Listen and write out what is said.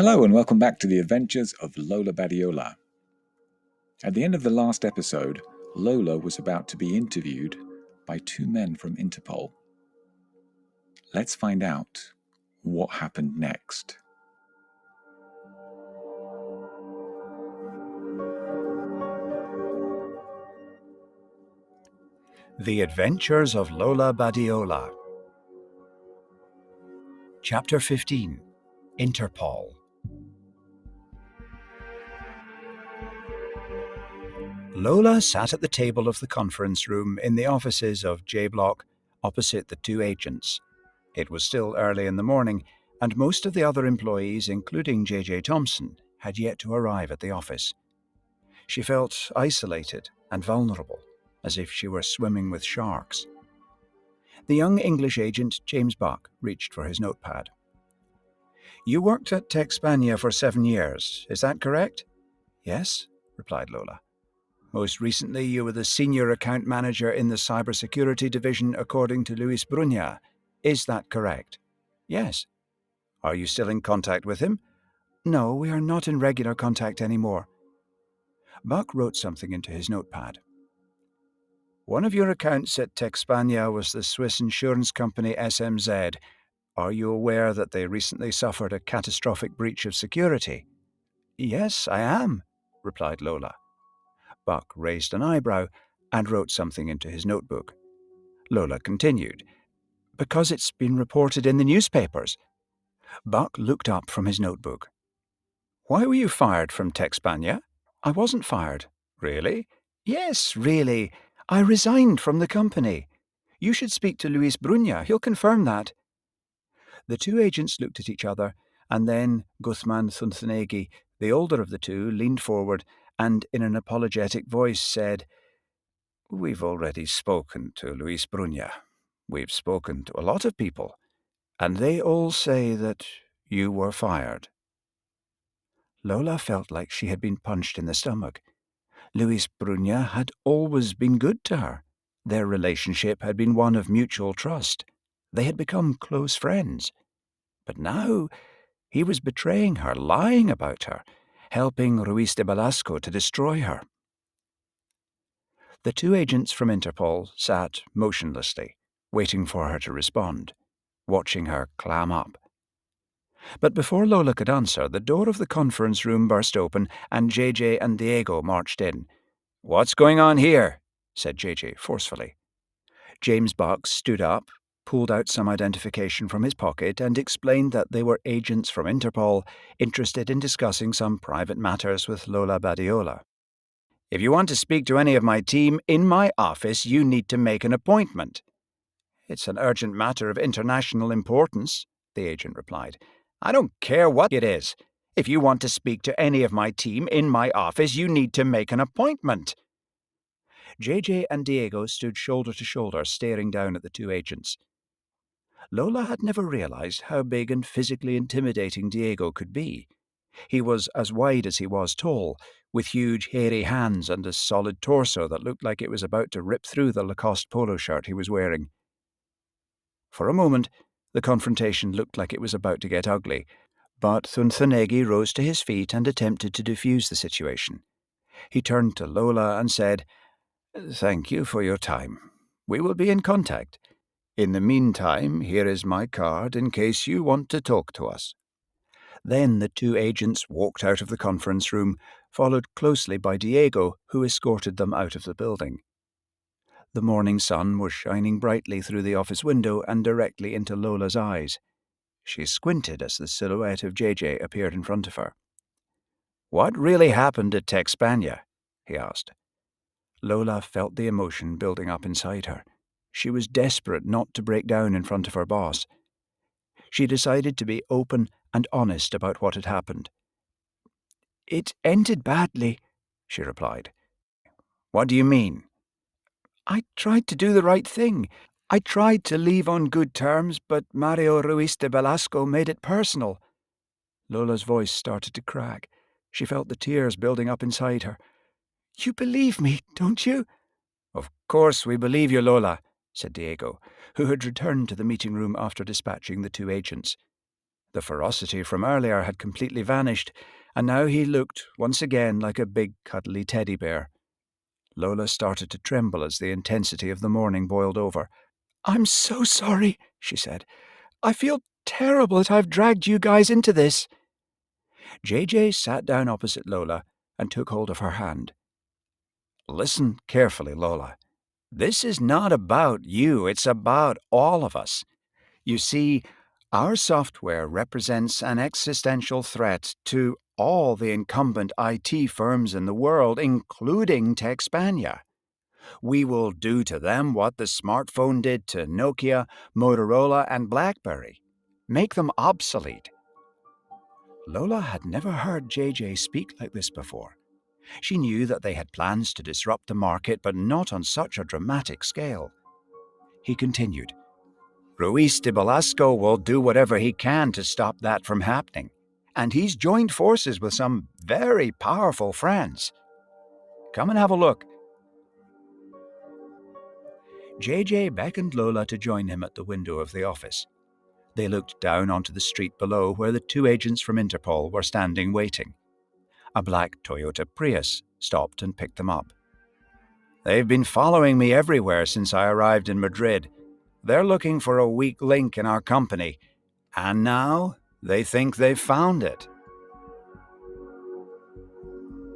Hello and welcome back to the Adventures of Lola Badiola. At the end of the last episode, Lola was about to be interviewed by two men from Interpol. Let's find out what happened next. The Adventures of Lola Badiola. Chapter 15. Interpol. Lola sat at the table of the conference room in the offices of J Block, opposite the two agents. It was still early in the morning, and most of the other employees, including J. Thompson, had yet to arrive at the office. She felt isolated and vulnerable, as if she were swimming with sharks. The young English agent, James Buck, reached for his notepad. "You worked at Texpania for 7 years, is that correct?" "Yes," replied Lola. "Most recently you were the senior account manager in the cybersecurity division according to Luis Brunha. Is that correct?" "Yes." "Are you still in contact with him?" "No, we are not in regular contact anymore." Buck wrote something into his notepad. "One of your accounts at Texpania was the Swiss insurance company SMZ. Are you aware that they recently suffered a catastrophic breach of security?" "Yes, I am," replied Lola. Buck raised an eyebrow and wrote something into his notebook. Lola continued, "Because it's been reported in the newspapers." Buck looked up from his notebook. "Why were you fired from Texpania?" "I wasn't fired." "Really?" "Yes, really. I resigned from the company. You should speak to Luis Brunha. He'll confirm that." The two agents looked at each other, and then Guzman Zunzunegui, the older of the two, leaned forward and, in an apologetic voice, said, "We've already spoken to Luis Brunha. We've spoken to a lot of people, and they all say that you were fired." Lola felt like she had been punched in the stomach. Luis Brunha had always been good to her. Their relationship had been one of mutual trust. They had become close friends. But now he was betraying her, lying about her, helping Ruiz de Velasco to destroy her. The two agents from Interpol sat motionlessly, waiting for her to respond, watching her clam up. But before Lola could answer, the door of the conference room burst open and JJ and Diego marched in. "What's going on here?" said JJ forcefully. James Buck stood up, pulled out some identification from his pocket, and explained that they were agents from Interpol interested in discussing some private matters with Lola Badiola. "If you want to speak to any of my team in my office, you need to make an appointment." "It's an urgent matter of international importance," the agent replied. "I don't care what it is. If you want to speak to any of my team in my office, you need to make an appointment." JJ and Diego stood shoulder to shoulder, staring down at the two agents. Lola had never realized how big and physically intimidating Diego could be. He was as wide as he was tall, with huge hairy hands and a solid torso that looked like it was about to rip through the Lacoste polo shirt he was wearing. For a moment, the confrontation looked like it was about to get ugly, but Zunzunegui rose to his feet and attempted to defuse the situation. He turned to Lola and said, "Thank you for your time. We will be in contact. In the meantime, here is my card in case you want to talk to us." Then the two agents walked out of the conference room, followed closely by Diego, who escorted them out of the building. The morning sun was shining brightly through the office window and directly into Lola's eyes. She squinted as the silhouette of JJ appeared in front of her. "What really happened at Texpania?" he asked. Lola felt the emotion building up inside her. She was desperate not to break down in front of her boss. She decided to be open and honest about what had happened. "It ended badly," she replied. "What do you mean?" "I tried to do the right thing. I tried to leave on good terms, but Mario Ruiz de Velasco made it personal." Lola's voice started to crack. She felt the tears building up inside her. "You believe me, don't you?" "Of course we believe you, Lola," said Diego, who had returned to the meeting room after dispatching the two agents. The ferocity from earlier had completely vanished, and now he looked once again like a big, cuddly teddy bear. Lola started to tremble as the intensity of the morning boiled over. "I'm so sorry," she said. "I feel terrible that I've dragged you guys into this." JJ sat down opposite Lola and took hold of her hand. "Listen carefully, Lola. This is not about you, it's about all of us. You see, our software represents an existential threat to all the incumbent IT firms in the world, including Texpania. We will do to them what the smartphone did to Nokia, Motorola, and BlackBerry. Make them obsolete." Lola had never heard JJ speak like this before. She knew that they had plans to disrupt the market, but not on such a dramatic scale. He continued, "Ruiz de Velasco will do whatever he can to stop that from happening, and he's joined forces with some very powerful friends. Come and have a look." JJ beckoned Lola to join him at the window of the office. They looked down onto the street below where the two agents from Interpol were standing waiting. A black Toyota Prius stopped and picked them up. "They've been following me everywhere since I arrived in Madrid. They're looking for a weak link in our company, and now they think they've found it."